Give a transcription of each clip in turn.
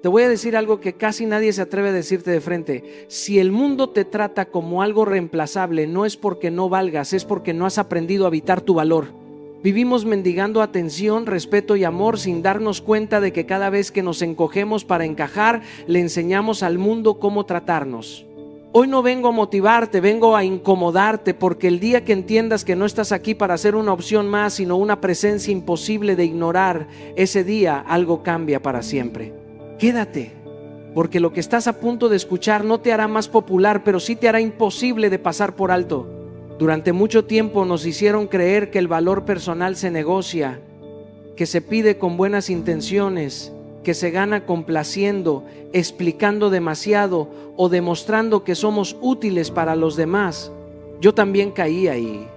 Te voy a decir algo que casi nadie se atreve a decirte de frente. Si el mundo te trata como algo reemplazable, no es porque no valgas, es porque no has aprendido a habitar tu valor. Vivimos mendigando atención, respeto y amor sin darnos cuenta de que cada vez que nos encogemos para encajar, le enseñamos al mundo cómo tratarnos. Hoy no vengo a motivarte, vengo a incomodarte, porque el día que entiendas que no estás aquí para ser una opción más, sino una presencia imposible de ignorar, ese día algo cambia para siempre. Quédate, porque lo que estás a punto de escuchar no te hará más popular, pero sí te hará imposible de pasar por alto. Durante mucho tiempo nos hicieron creer que el valor personal se negocia, que se pide con buenas intenciones, que se gana complaciendo, explicando demasiado o demostrando que somos útiles para los demás. Yo también caí ahí.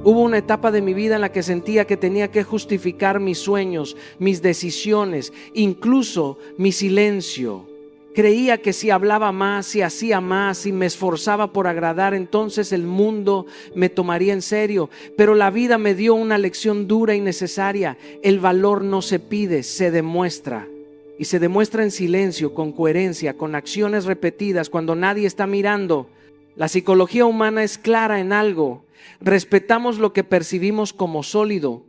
Hubo una etapa de mi vida en la que sentía que tenía que justificar mis sueños, mis decisiones, incluso mi silencio. Creía que si hablaba más, si hacía más, si me esforzaba por agradar, entonces el mundo me tomaría en serio. Pero la vida me dio una lección dura y necesaria. El valor no se pide, se demuestra. Y se demuestra en silencio, con coherencia, con acciones repetidas, cuando nadie está mirando. La psicología humana es clara en algo. Respetamos lo que percibimos como sólido,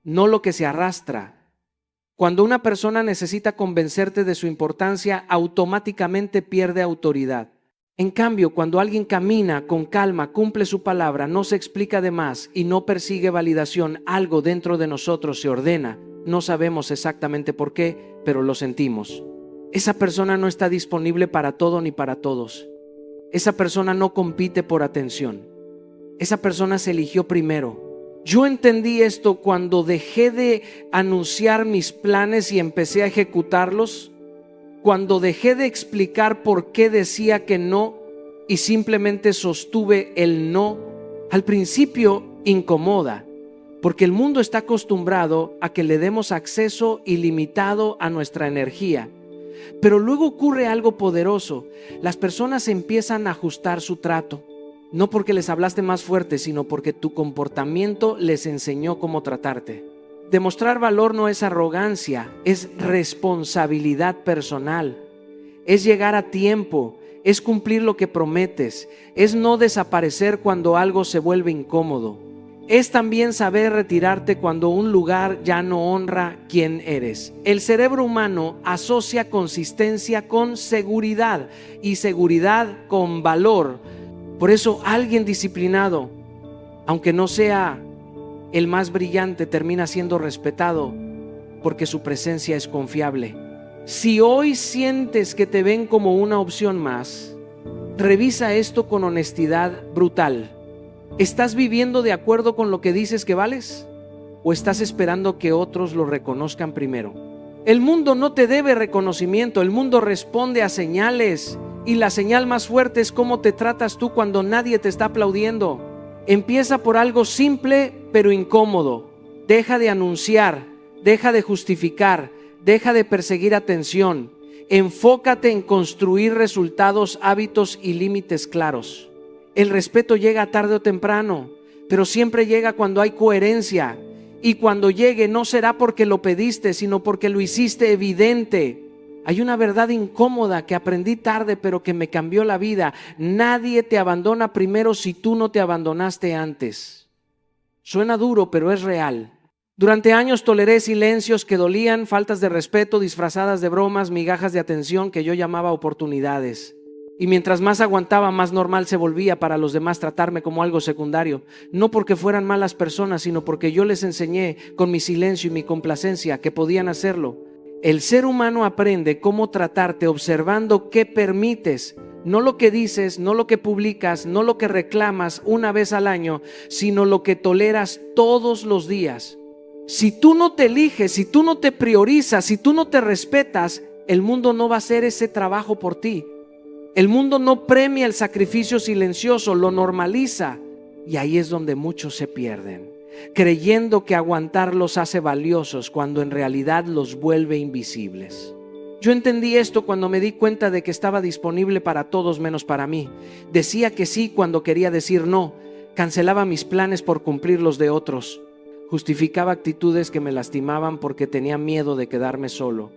no lo que se arrastra. Cuando una persona necesita convencerte de su importancia, automáticamente pierde autoridad. En cambio, cuando alguien camina con calma, cumple su palabra, no se explica de más y no persigue validación, algo dentro de nosotros se ordena. No sabemos exactamente por qué, pero lo sentimos. Esa persona no está disponible para todo ni para todos. Esa persona no compite por atención. Esa persona se eligió primero. Yo entendí esto cuando dejé de anunciar mis planes y empecé a ejecutarlos, cuando dejé de explicar por qué decía que no y simplemente sostuve el no. Al principio incomoda, porque el mundo está acostumbrado a que le demos acceso ilimitado a nuestra energía. Pero luego ocurre algo poderoso. Las personas empiezan a ajustar su trato. No porque les hablaste más fuerte, sino porque tu comportamiento les enseñó cómo tratarte. Demostrar valor no es arrogancia, es responsabilidad personal. Es llegar a tiempo, es cumplir lo que prometes, es no desaparecer cuando algo se vuelve incómodo. Es también saber retirarte cuando un lugar ya no honra quién eres. El cerebro humano asocia consistencia con seguridad y seguridad con valor. Por eso alguien disciplinado, aunque no sea el más brillante, termina siendo respetado porque su presencia es confiable. Si hoy sientes que te ven como una opción más, revisa esto con honestidad brutal. ¿Estás viviendo de acuerdo con lo que dices que vales? ¿O estás esperando que otros lo reconozcan primero? El mundo no te debe reconocimiento, el mundo responde a señales. Y la señal más fuerte es cómo te tratas tú cuando nadie te está aplaudiendo. Empieza por algo simple pero incómodo. Deja de anunciar, deja de justificar, deja de perseguir atención. Enfócate en construir resultados, hábitos y límites claros. El respeto llega tarde o temprano, pero siempre llega cuando hay coherencia. Y cuando llegue no será porque lo pediste, sino porque lo hiciste evidente. Hay una verdad incómoda que aprendí tarde, pero que me cambió la vida. Nadie te abandona primero si tú no te abandonaste antes. Suena duro, pero es real. Durante años toleré silencios que dolían, faltas de respeto disfrazadas de bromas, migajas de atención que yo llamaba oportunidades. Y mientras más aguantaba, más normal se volvía para los demás tratarme como algo secundario. No porque fueran malas personas, sino porque yo les enseñé con mi silencio y mi complacencia que podían hacerlo. El ser humano aprende cómo tratarte observando qué permites, no lo que dices, no lo que publicas, no lo que reclamas una vez al año, sino lo que toleras todos los días. Si tú no te eliges, si tú no te priorizas, si tú no te respetas, el mundo no va a hacer ese trabajo por ti. El mundo no premia el sacrificio silencioso, lo normaliza, y ahí es donde muchos se pierden, creyendo que aguantar los hace valiosos cuando en realidad los vuelve invisibles. Yo entendí esto cuando me di cuenta de que estaba disponible para todos menos para mí. Decía que sí cuando quería decir no, cancelaba mis planes por cumplir los de otros, justificaba actitudes que me lastimaban porque tenía miedo de quedarme solo.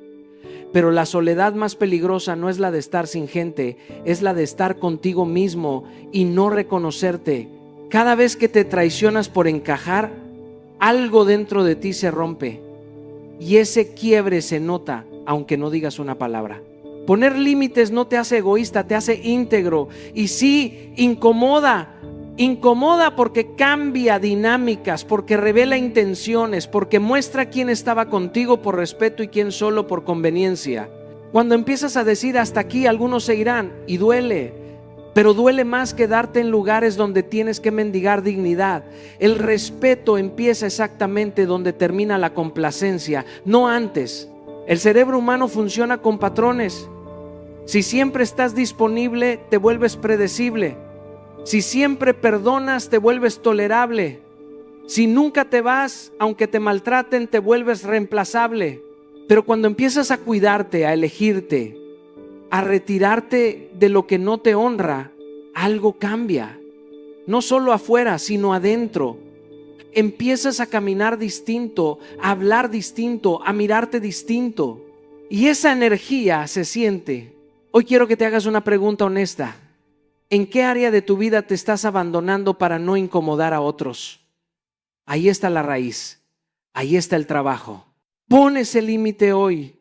Pero la soledad más peligrosa no es la de estar sin gente, es la de estar contigo mismo y no reconocerte. Cada vez que te traicionas por encajar, algo dentro de ti se rompe y ese quiebre se nota, aunque no digas una palabra. Poner límites no te hace egoísta, te hace íntegro. Y sí, incomoda porque cambia dinámicas, porque revela intenciones, porque muestra quién estaba contigo por respeto y quién solo por conveniencia. Cuando empiezas a decir hasta aquí, algunos se irán y duele, pero duele más quedarte en lugares donde tienes que mendigar dignidad. El respeto empieza exactamente donde termina la complacencia, no antes. El cerebro humano funciona con patrones. Si siempre estás disponible, te vuelves predecible. Si siempre perdonas, te vuelves tolerable. Si nunca te vas, aunque te maltraten, te vuelves reemplazable. Pero cuando empiezas a cuidarte, a elegirte, a retirarte de lo que no te honra, algo cambia. No solo afuera, sino adentro. Empiezas a caminar distinto, a hablar distinto, a mirarte distinto. Y esa energía se siente. Hoy quiero que te hagas una pregunta honesta. ¿En qué área de tu vida te estás abandonando para no incomodar a otros? Ahí está la raíz. Ahí está el trabajo. Pon ese límite hoy.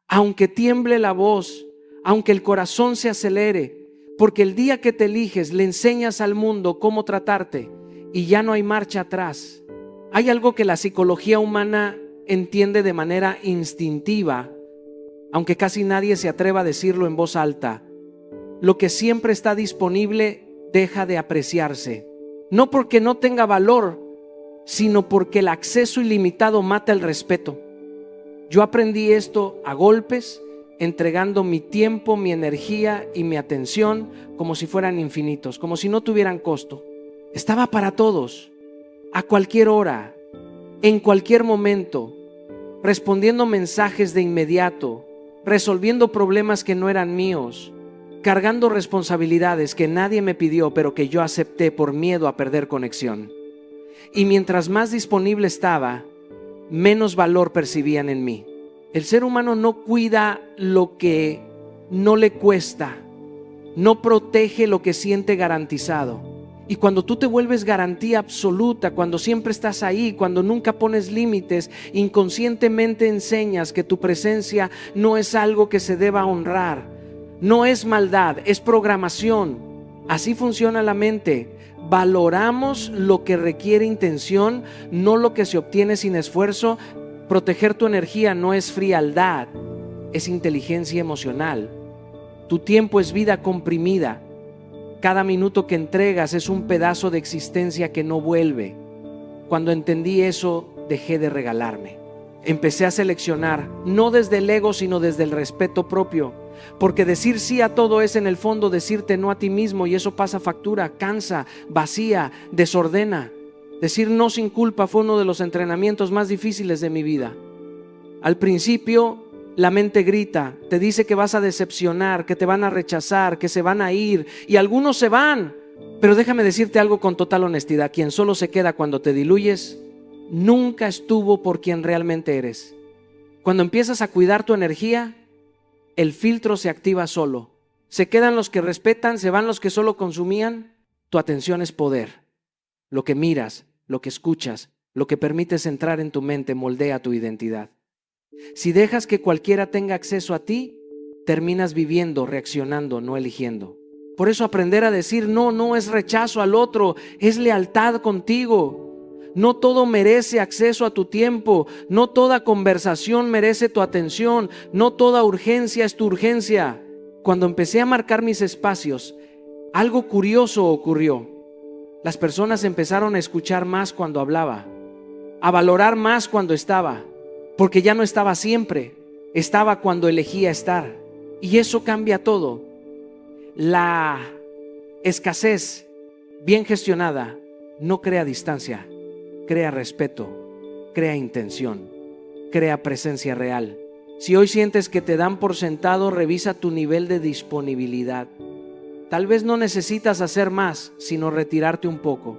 Aunque tiemble la voz, aunque el corazón se acelere, porque el día que te eliges le enseñas al mundo cómo tratarte y ya no hay marcha atrás. Hay algo que la psicología humana entiende de manera instintiva, aunque casi nadie se atreva a decirlo en voz alta. Lo que siempre está disponible deja de apreciarse, no porque no tenga valor, sino porque el acceso ilimitado mata el respeto. Yo aprendí esto a golpes, entregando mi tiempo, mi energía y mi atención como si fueran infinitos, como si no tuvieran costo. Estaba para todos, a cualquier hora, en cualquier momento, respondiendo mensajes de inmediato, resolviendo problemas que no eran míos, cargando responsabilidades que nadie me pidió, pero que yo acepté por miedo a perder conexión. Y mientras más disponible estaba, menos valor percibían en mí. El ser humano no cuida lo que no le cuesta, no protege lo que siente garantizado. Y cuando tú te vuelves garantía absoluta, cuando siempre estás ahí, cuando nunca pones límites, inconscientemente enseñas que tu presencia no es algo que se deba honrar. No es maldad, es programación. Así funciona la mente. Valoramos lo que requiere intención, no lo que se obtiene sin esfuerzo. Proteger tu energía no es frialdad, es inteligencia emocional. Tu tiempo es vida comprimida. Cada minuto que entregas es un pedazo de existencia que no vuelve. Cuando entendí eso, dejé de regalarme. Empecé a seleccionar, no desde el ego, sino desde el respeto propio. Porque decir sí a todo es en el fondo decirte no a ti mismo, y eso pasa factura, cansa, vacía, desordena. Decir no sin culpa fue uno de los entrenamientos más difíciles de mi vida. Al principio, la mente grita, te dice que vas a decepcionar, que te van a rechazar, que se van a ir, y algunos se van. Pero déjame decirte algo con total honestidad: quien solo se queda cuando te diluyes, nunca estuvo por quien realmente eres. Cuando empiezas a cuidar tu energía, el filtro se activa solo. Se quedan los que respetan, se van los que solo consumían. Tu atención es poder. Lo que miras, lo que escuchas, lo que permites entrar en tu mente moldea tu identidad. Si dejas que cualquiera tenga acceso a ti, terminas viviendo, reaccionando, no eligiendo. Por eso aprender a decir no, no es rechazo al otro, es lealtad contigo. No todo merece acceso a tu tiempo, no toda conversación merece tu atención, no toda urgencia es tu urgencia. Cuando empecé a marcar mis espacios, algo curioso ocurrió. Las personas empezaron a escuchar más cuando hablaba, a valorar más cuando estaba, porque ya no estaba siempre, estaba cuando elegía estar. Y eso cambia todo. La escasez bien gestionada no crea distancia, crea respeto, crea intención, crea presencia real. Si hoy sientes que te dan por sentado, revisa tu nivel de disponibilidad. Tal vez no necesitas hacer más, sino retirarte un poco.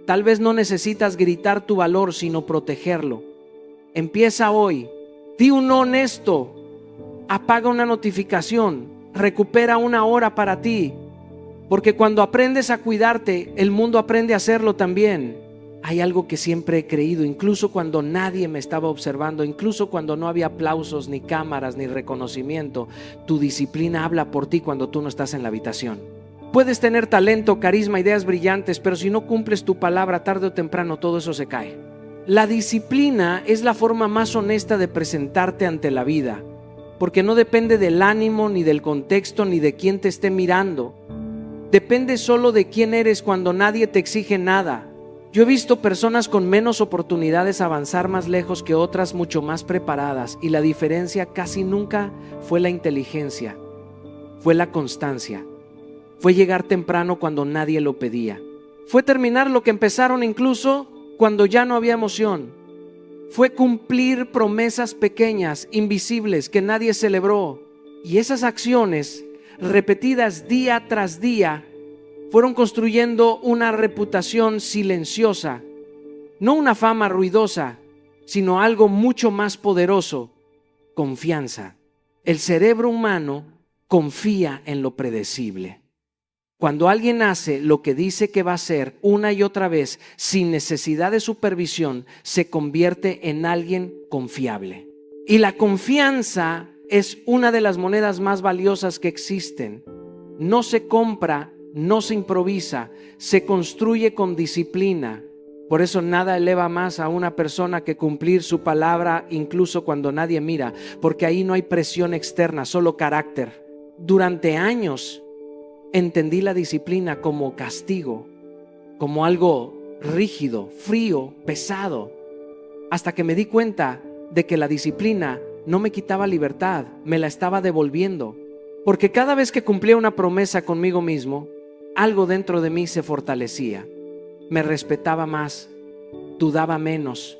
Tal vez no necesitas gritar tu valor, sino protegerlo. Empieza hoy. Di un no honesto. apaga una notificación, recupera una hora para ti, porque cuando aprendes a cuidarte, el mundo aprende a hacerlo también. Hay algo que siempre he creído, incluso cuando nadie me estaba observando, incluso cuando no había aplausos, ni cámaras, ni reconocimiento, tu disciplina habla por ti cuando tú no estás en la habitación. Puedes tener talento, carisma, ideas brillantes, pero si no cumples tu palabra, tarde o temprano todo eso se cae. La disciplina es la forma más honesta de presentarte ante la vida, porque no depende del ánimo, ni del contexto, ni de quién te esté mirando. Depende solo de quién eres cuando nadie te exige nada. Yo he visto personas con menos oportunidades avanzar más lejos que otras mucho más preparadas, y la diferencia casi nunca fue la inteligencia, fue la constancia, fue llegar temprano cuando nadie lo pedía, fue terminar lo que empezaron incluso cuando ya no había emoción, fue cumplir promesas pequeñas, invisibles, que nadie celebró, y esas acciones repetidas día tras día fueron construyendo una reputación silenciosa, no una fama ruidosa, sino algo mucho más poderoso: confianza. El cerebro humano confía en lo predecible. Cuando alguien hace lo que dice que va a hacer una y otra vez sin necesidad de supervisión, se convierte en alguien confiable. Y la confianza es una de las monedas más valiosas que existen. No se compra, no se improvisa, se construye con disciplina. Por eso nada eleva más a una persona que cumplir su palabra incluso cuando nadie mira, porque ahí no hay presión externa, solo carácter. Durante años entendí la disciplina como castigo, como algo rígido, frío, pesado, hasta que me di cuenta de que la disciplina no me quitaba libertad, me la estaba devolviendo, porque cada vez que cumplía una promesa conmigo mismo, algo dentro de mí se fortalecía, me respetaba más, dudaba menos,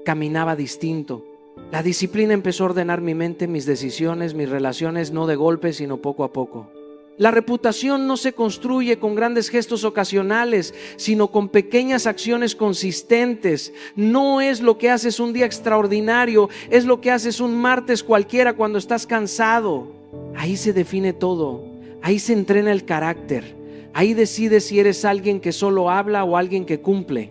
caminaba distinto. La disciplina empezó a ordenar mi mente, mis decisiones, mis relaciones, no de golpe, sino poco a poco. La reputación no se construye con grandes gestos ocasionales, sino con pequeñas acciones consistentes. No es lo que haces un día extraordinario, es lo que haces un martes cualquiera cuando estás cansado. Ahí se define todo, ahí se entrena el carácter, ahí decides si eres alguien que solo habla o alguien que cumple.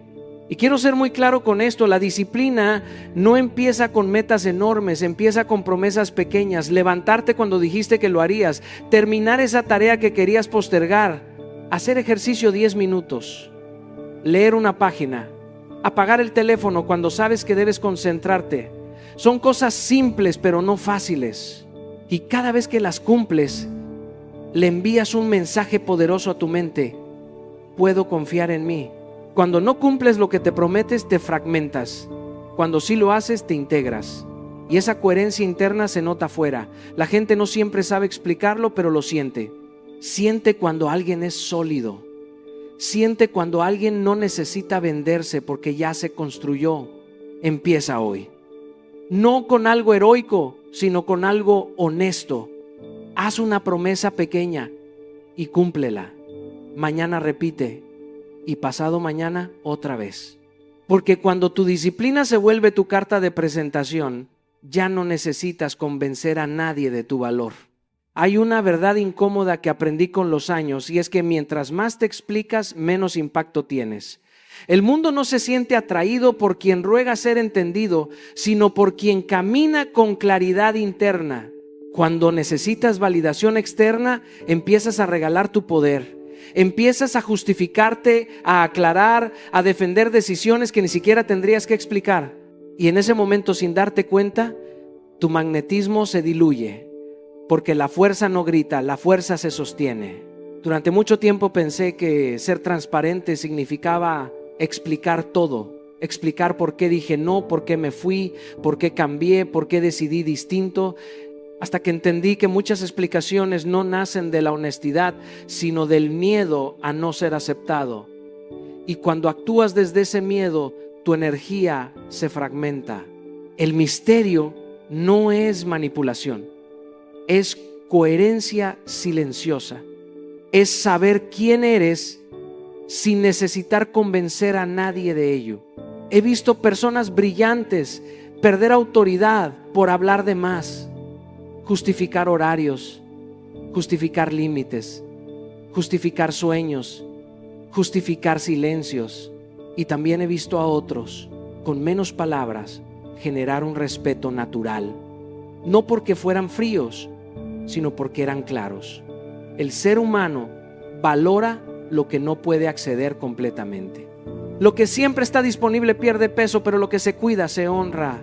Y quiero ser muy claro con esto: la disciplina no empieza con metas enormes, empieza con promesas pequeñas. Levantarte cuando dijiste que lo harías, terminar esa tarea que querías postergar, hacer ejercicio 10 minutos, leer una página, apagar el teléfono cuando sabes que debes concentrarte. Son cosas simples pero no fáciles, y cada vez que las cumples le envías un mensaje poderoso a tu mente: puedo confiar en mí. Cuando no cumples lo que te prometes, te fragmentas. Cuando sí lo haces, te integras. Y esa coherencia interna se nota afuera. La gente no siempre sabe explicarlo, pero lo siente. Siente cuando alguien es sólido. Siente cuando alguien no necesita venderse porque ya se construyó. Empieza hoy. No con algo heroico, sino con algo honesto. Haz una promesa pequeña y cúmplela. Mañana repite. Y pasado mañana otra vez. Porque cuando tu disciplina se vuelve tu carta de presentación, ya no necesitas convencer a nadie de tu valor. Hay una verdad incómoda que aprendí con los años, y es que mientras más te explicas, menos impacto tienes. El mundo no se siente atraído por quien ruega ser entendido, sino por quien camina con claridad interna. Cuando necesitas validación externa, empiezas a regalar tu poder. Empiezas a justificarte, a aclarar, a defender decisiones que ni siquiera tendrías que explicar. Y en ese momento, sin darte cuenta, tu magnetismo se diluye, porque la fuerza no grita, la fuerza se sostiene. Durante mucho tiempo pensé que ser transparente significaba explicar todo, explicar por qué dije no, por qué me fui, por qué cambié, por qué decidí distinto. Hasta que entendí que muchas explicaciones no nacen de la honestidad, sino del miedo a no ser aceptado. Y cuando actúas desde ese miedo, tu energía se fragmenta. El misterio no es manipulación, es coherencia silenciosa. Es saber quién eres sin necesitar convencer a nadie de ello. He visto personas brillantes perder autoridad por hablar de más. justificar horarios, justificar límites, justificar sueños, justificar silencios. Y también he visto a otros, con menos palabras, generar un respeto natural, no porque fueran fríos, sino porque eran claros. El ser humano valora lo que no puede acceder completamente. Lo que siempre está disponible pierde peso, pero lo que se cuida se honra.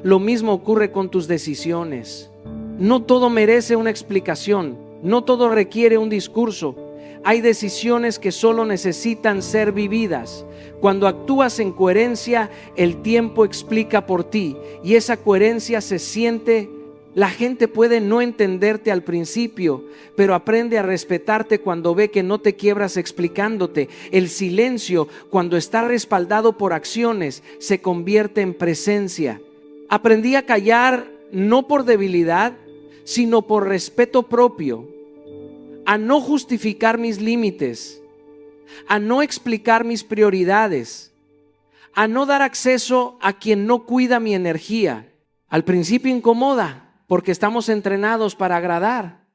Lo mismo ocurre con tus decisiones. No todo merece una explicación, no todo requiere un discurso. Hay decisiones que solo necesitan ser vividas. Cuando actúas en coherencia, el tiempo explica por ti y esa coherencia se siente. La gente puede no entenderte al principio, pero aprende a respetarte cuando ve que no te quiebras explicándote. El silencio, cuando está respaldado por acciones, se convierte en presencia. Aprendí a callar no por debilidad, sino por respeto propio, a no justificar mis límites, a no explicar mis prioridades, a no dar acceso a quien no cuida mi energía. Al principio incomoda, porque estamos entrenados para agradar,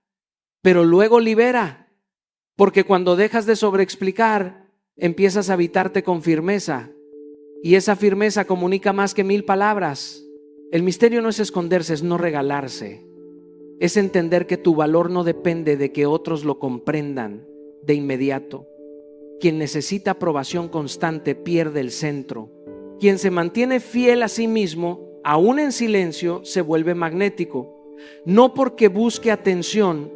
pero luego libera, porque cuando dejas de sobreexplicar, empiezas a habitarte con firmeza, y esa firmeza comunica más que 1000 palabras. El misterio no es esconderse, es no regalarse. Es entender que tu valor no depende de que otros lo comprendan de inmediato. Quien necesita aprobación constante pierde el centro. Quien se mantiene fiel a sí mismo, aún en silencio, se vuelve magnético. No porque busque atención,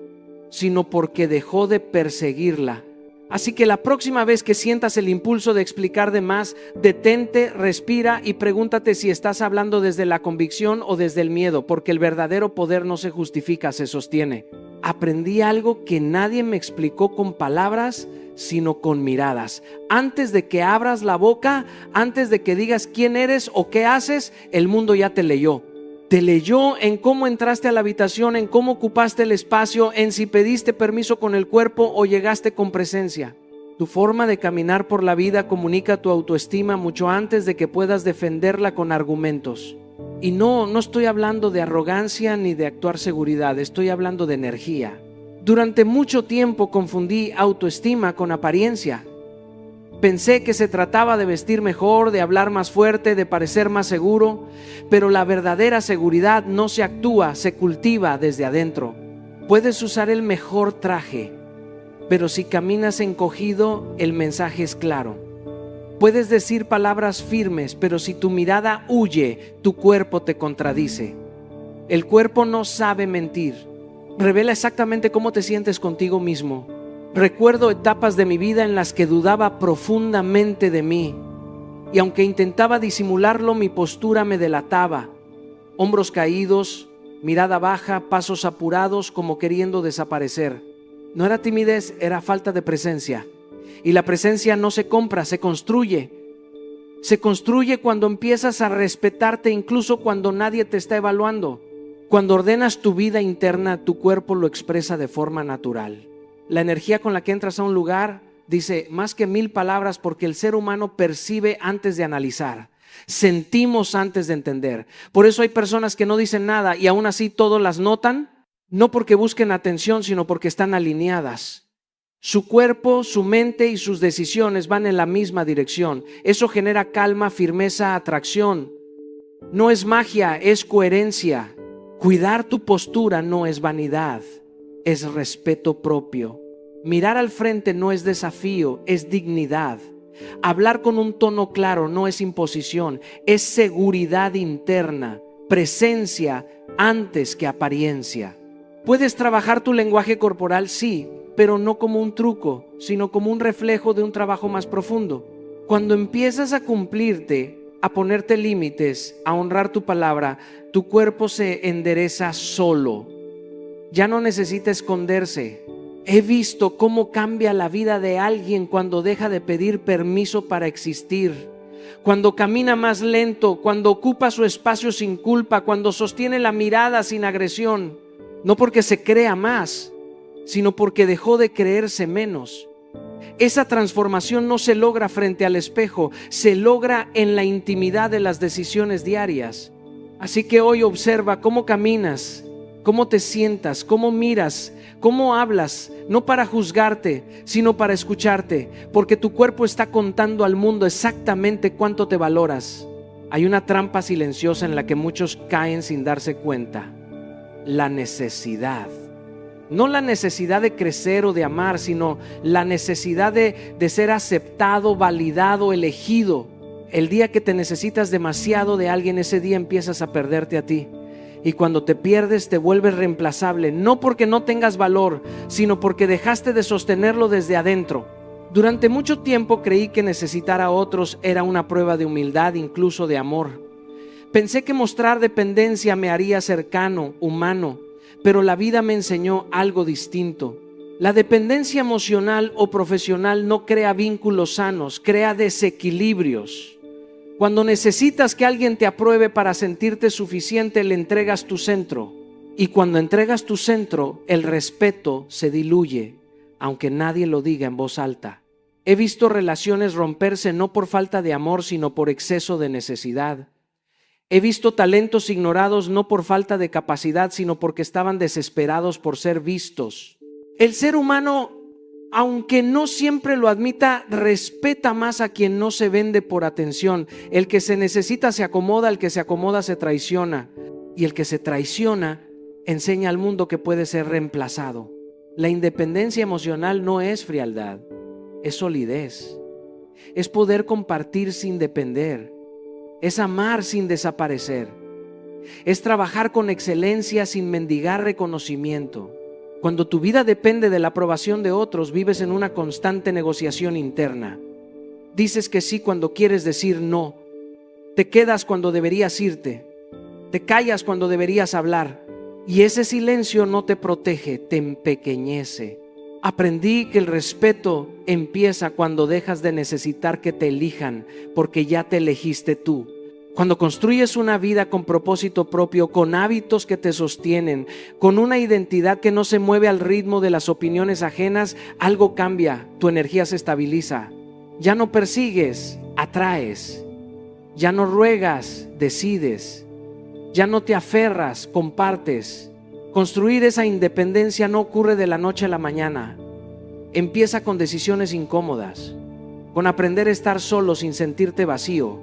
sino porque dejó de perseguirla. Así que la próxima vez que sientas el impulso de explicar de más, detente, respira y pregúntate si estás hablando desde la convicción o desde el miedo, porque el verdadero poder no se justifica, se sostiene. Aprendí algo que nadie me explicó con palabras, sino con miradas. Antes de que abras la boca, antes de que digas quién eres o qué haces, el mundo ya te leyó. Te leyó en cómo entraste a la habitación, en cómo ocupaste el espacio, en si pediste permiso con el cuerpo o llegaste con presencia. Tu forma de caminar por la vida comunica tu autoestima mucho antes de que puedas defenderla con argumentos. Y no estoy hablando de arrogancia ni de actuar seguridad, estoy hablando de energía. Durante mucho tiempo confundí autoestima con apariencia. Pensé que se trataba de vestir mejor, de hablar más fuerte, de parecer más seguro, pero la verdadera seguridad no se actúa, se cultiva desde adentro. Puedes usar el mejor traje, pero si caminas encogido, el mensaje es claro. Puedes decir palabras firmes, pero si tu mirada huye, tu cuerpo te contradice. El cuerpo no sabe mentir. Revela exactamente cómo te sientes contigo mismo. Recuerdo etapas de mi vida en las que dudaba profundamente de mí, y aunque intentaba disimularlo, mi postura me delataba. Hombros caídos, mirada baja, pasos apurados como queriendo desaparecer. No era timidez, era falta de presencia. Y la presencia no se compra, se construye. Se construye cuando empiezas a respetarte incluso cuando nadie te está evaluando. Cuando ordenas tu vida interna, tu cuerpo lo expresa de forma natural. La energía con la que entras a un lugar dice más que 1000 palabras, porque el ser humano percibe antes de analizar. Sentimos antes de entender. Por eso hay personas que no dicen nada y aún así todos las notan, no porque busquen atención, sino porque están alineadas. Su cuerpo, su mente y sus decisiones van en la misma dirección. Eso genera calma, firmeza, atracción. No es magia, es coherencia. Cuidar tu postura no es vanidad, es respeto propio. Mirar al frente no es desafío, es dignidad. Hablar con un tono claro no es imposición, es seguridad interna, presencia antes que apariencia. Puedes trabajar tu lenguaje corporal, sí, pero no como un truco, sino como un reflejo de un trabajo más profundo. Cuando empiezas a cumplirte, a ponerte límites, a honrar tu palabra, tu cuerpo se endereza solo. Ya no necesita esconderse. He visto cómo cambia la vida de alguien cuando deja de pedir permiso para existir, cuando camina más lento, cuando ocupa su espacio sin culpa, cuando sostiene la mirada sin agresión, no porque se crea más, sino porque dejó de creerse menos. Esa transformación no se logra frente al espejo, se logra en la intimidad de las decisiones diarias. Así que hoy observa cómo caminas cómo te sientas, cómo miras, cómo hablas, no para juzgarte, sino para escucharte, porque tu cuerpo está contando al mundo exactamente cuánto te valoras. Hay una trampa silenciosa en la que muchos caen sin darse cuenta: la necesidad. No la necesidad de crecer o de amar, sino la necesidad de ser aceptado, validado, elegido. El día que te necesitas demasiado de alguien, ese día empiezas a perderte a ti. Y cuando te pierdes, te vuelves reemplazable, no porque no tengas valor, sino porque dejaste de sostenerlo desde adentro. Durante mucho tiempo creí que necesitar a otros era una prueba de humildad, incluso de amor. Pensé que mostrar dependencia me haría cercano, humano, pero la vida me enseñó algo distinto. La dependencia emocional o profesional no crea vínculos sanos, crea desequilibrios. Cuando necesitas que alguien te apruebe para sentirte suficiente, le entregas tu centro. Y cuando entregas tu centro, el respeto se diluye, aunque nadie lo diga en voz alta. He visto relaciones romperse no por falta de amor, sino por exceso de necesidad. He visto talentos ignorados no por falta de capacidad, sino porque estaban desesperados por ser vistos. El ser humano, aunque no siempre lo admita, respeta más a quien no se vende por atención. El que se necesita se acomoda, el que se acomoda se traiciona. Y el que se traiciona enseña al mundo que puede ser reemplazado. La independencia emocional no es frialdad, es solidez. Es poder compartir sin depender. Es amar sin desaparecer. Es trabajar con excelencia sin mendigar reconocimiento. Cuando tu vida depende de la aprobación de otros, vives en una constante negociación interna. Dices que sí cuando quieres decir no. Te quedas cuando deberías irte. Te callas cuando deberías hablar. Y ese silencio no te protege, te empequeñece. Aprendí que el respeto empieza cuando dejas de necesitar que te elijan, porque ya te elegiste tú. Cuando construyes una vida con propósito propio, con hábitos que te sostienen, con una identidad que no se mueve al ritmo de las opiniones ajenas, algo cambia, tu energía se estabiliza. Ya no persigues, atraes. Ya no ruegas, decides. Ya no te aferras, compartes. Construir esa independencia no ocurre de la noche a la mañana. Empieza con decisiones incómodas, con aprender a estar solo sin sentirte vacío,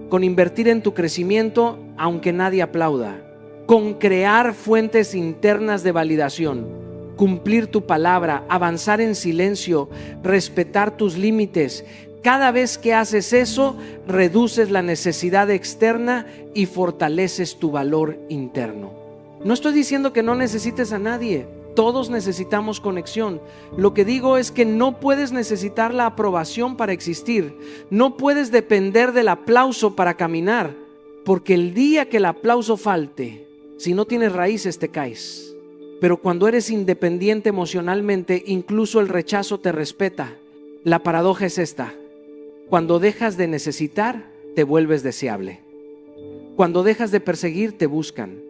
con invertir en tu crecimiento aunque nadie aplauda, con crear fuentes internas de validación, cumplir tu palabra, avanzar en silencio, respetar tus límites. Cada vez que haces eso, reduces la necesidad externa y fortaleces tu valor interno. No estoy diciendo que no necesites a nadie. Todos necesitamos conexión. Lo que digo es que no puedes necesitar la aprobación para existir. No puedes depender del aplauso para caminar, porque el día que el aplauso falte, si no tienes raíces, te caes. Pero cuando eres independiente emocionalmente, incluso el rechazo te respeta. La paradoja es esta: cuando dejas de necesitar, te vuelves deseable. Cuando dejas de perseguir, te buscan.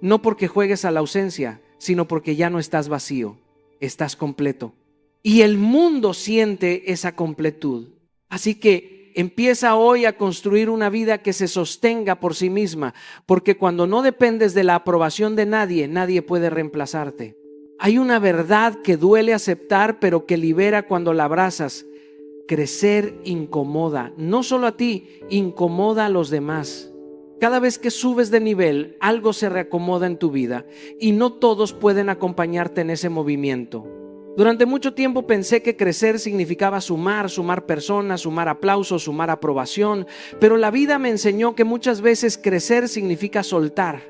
No porque juegues a la ausencia, sino porque ya no estás vacío, estás completo. Y el mundo siente esa completud. Así que empieza hoy a construir una vida que se sostenga por sí misma, porque cuando no dependes de la aprobación de nadie, nadie puede reemplazarte. Hay una verdad que duele aceptar, pero que libera cuando la abrazas. Crecer incomoda, no solo a ti, incomoda a los demás. Cada vez que subes de nivel, algo se reacomoda en tu vida y no todos pueden acompañarte en ese movimiento. Durante mucho tiempo pensé que crecer significaba sumar personas, sumar aplausos, sumar aprobación, pero la vida me enseñó que muchas veces crecer significa soltar.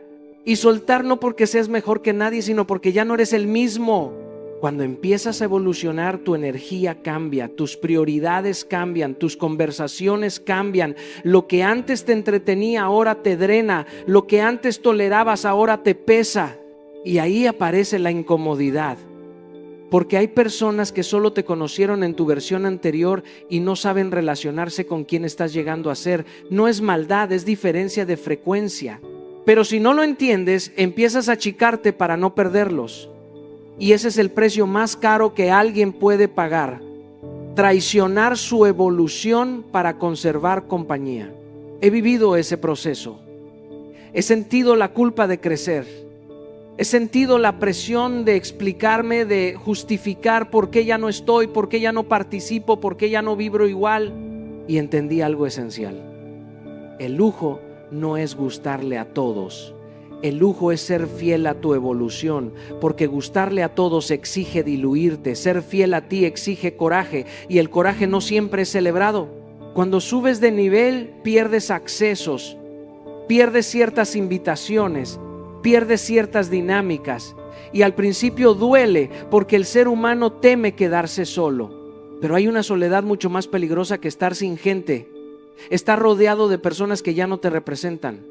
Y soltar no porque seas mejor que nadie, sino porque ya no eres el mismo. Cuando empiezas a evolucionar, tu energía cambia, tus prioridades cambian, tus conversaciones cambian. Lo que antes te entretenía ahora te drena, lo que antes tolerabas ahora te pesa. Y ahí aparece la incomodidad. Porque hay personas que solo te conocieron en tu versión anterior y no saben relacionarse con quien estás llegando a ser. No es maldad, es diferencia de frecuencia. Pero si no lo entiendes, empiezas a achicarte para no perderlos. Y ese es el precio más caro que alguien puede pagar: traicionar su evolución para conservar compañía. He vivido ese proceso. He sentido la culpa de crecer. He sentido la presión de explicarme, de justificar por qué ya no estoy, por qué ya no participo, por qué ya no vibro igual. Y entendí algo esencial. El lujo no es gustarle a todos. El lujo es ser fiel a tu evolución, porque gustarle a todos exige diluirte. Ser fiel a ti exige coraje, y el coraje no siempre es celebrado. Cuando subes de nivel, pierdes accesos, pierdes ciertas invitaciones, pierdes ciertas dinámicas, y al principio duele porque el ser humano teme quedarse solo. Pero hay una soledad mucho más peligrosa que estar sin gente, estar rodeado de personas que ya no te representan.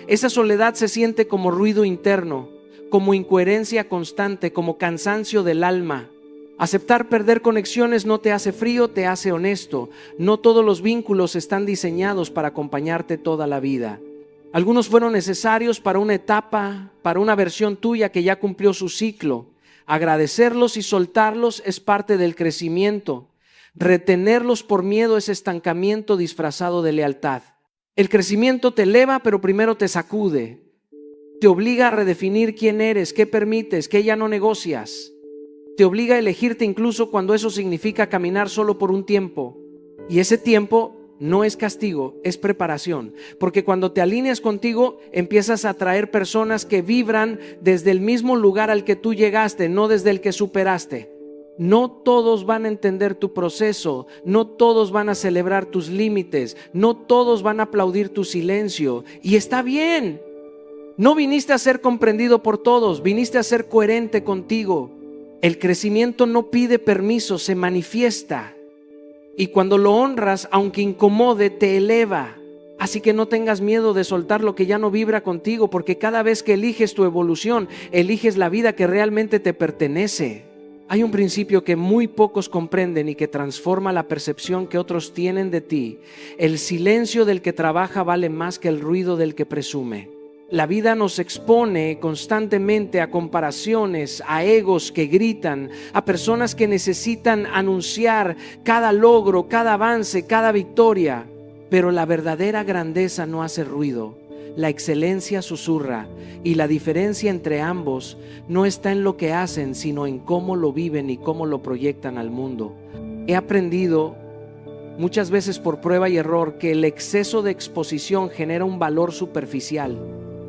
Esa soledad se siente como ruido interno, como incoherencia constante, como cansancio del alma. Aceptar perder conexiones no te hace frío, te hace honesto. No todos los vínculos están diseñados para acompañarte toda la vida. Algunos fueron necesarios para una etapa, para una versión tuya que ya cumplió su ciclo. Agradecerlos y soltarlos es parte del crecimiento. Retenerlos por miedo es estancamiento disfrazado de lealtad. El crecimiento te eleva, pero primero te sacude. Te obliga a redefinir quién eres, qué permites, qué ya no negocias. Te obliga a elegirte incluso cuando eso significa caminar solo por un tiempo. Y ese tiempo no es castigo, es preparación. Porque cuando te alineas contigo, empiezas a atraer personas que vibran desde el mismo lugar al que tú llegaste, no desde el que superaste. No todos van a entender tu proceso, no todos van a celebrar tus límites, no todos van a aplaudir tu silencio. Y está bien. No viniste a ser comprendido por todos, viniste a ser coherente contigo. El crecimiento no pide permiso, se manifiesta. Y cuando lo honras, aunque incomode, te eleva. Así que no tengas miedo de soltar lo que ya no vibra contigo, porque cada vez que eliges tu evolución, eliges la vida que realmente te pertenece. Hay un principio que muy pocos comprenden y que transforma la percepción que otros tienen de ti. El silencio del que trabaja vale más que el ruido del que presume. La vida nos expone constantemente a comparaciones, a egos que gritan, a personas que necesitan anunciar cada logro, cada avance, cada victoria. Pero la verdadera grandeza no hace ruido. La excelencia susurra, y la diferencia entre ambos no está en lo que hacen, sino en cómo lo viven y cómo lo proyectan al mundo. He aprendido muchas veces por prueba y error que el exceso de exposición genera un valor superficial.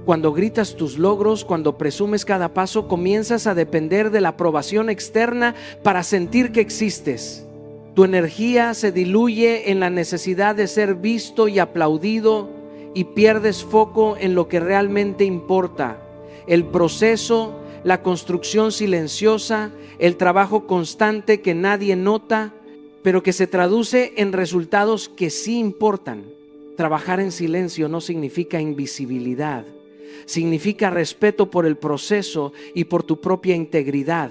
Cuando gritas tus logros, cuando presumes cada paso, comienzas a depender de la aprobación externa para sentir que existes. Tu energía se diluye en la necesidad de ser visto y aplaudido, y pierdes foco en lo que realmente importa: el proceso, la construcción silenciosa, el trabajo constante que nadie nota, pero que se traduce en resultados que sí importan. Trabajar en silencio no significa invisibilidad, significa respeto por el proceso y por tu propia integridad.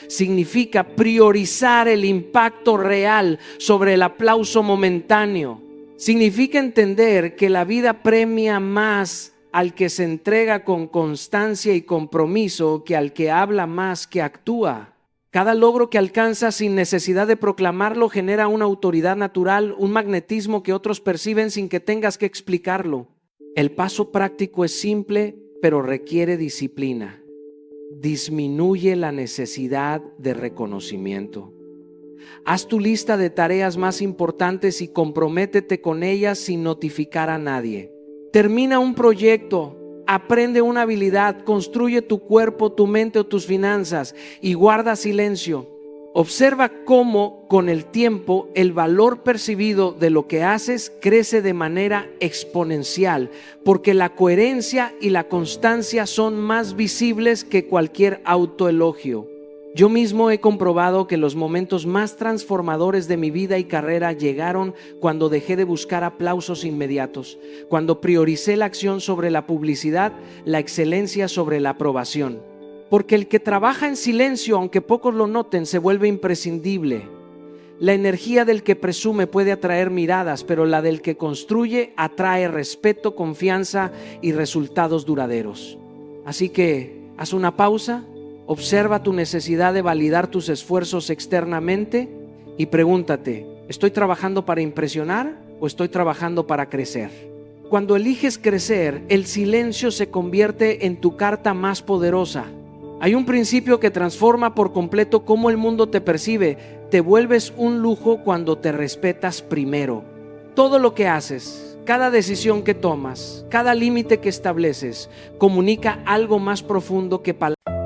Significa priorizar el impacto real sobre el aplauso momentáneo. Significa entender que la vida premia más al que se entrega con constancia y compromiso que al que habla más que actúa. Cada logro que alcanzas sin necesidad de proclamarlo genera una autoridad natural, un magnetismo que otros perciben sin que tengas que explicarlo. El paso práctico es simple, pero requiere disciplina. Disminuye la necesidad de reconocimiento. Haz tu lista de tareas más importantes y comprométete con ellas sin notificar a nadie. Termina un proyecto, aprende una habilidad, construye tu cuerpo, tu mente o tus finanzas y guarda silencio. Observa cómo con el tiempo el valor percibido de lo que haces crece de manera exponencial, porque la coherencia y la constancia son más visibles que cualquier autoelogio. Yo mismo he comprobado que los momentos más transformadores de mi vida y carrera llegaron cuando dejé de buscar aplausos inmediatos, cuando prioricé la acción sobre la publicidad, la excelencia sobre la aprobación. Porque el que trabaja en silencio, aunque pocos lo noten, se vuelve imprescindible. La energía del que presume puede atraer miradas, pero la del que construye atrae respeto, confianza y resultados duraderos. Así que haz una pausa. Observa tu necesidad de validar tus esfuerzos externamente y pregúntate: ¿estoy trabajando para impresionar o estoy trabajando para crecer? Cuando eliges crecer, el silencio se convierte en tu carta más poderosa. Hay un principio que transforma por completo cómo el mundo te percibe. Te vuelves un lujo cuando te respetas primero. Todo lo que haces, cada decisión que tomas, cada límite que estableces, comunica algo más profundo que palabras.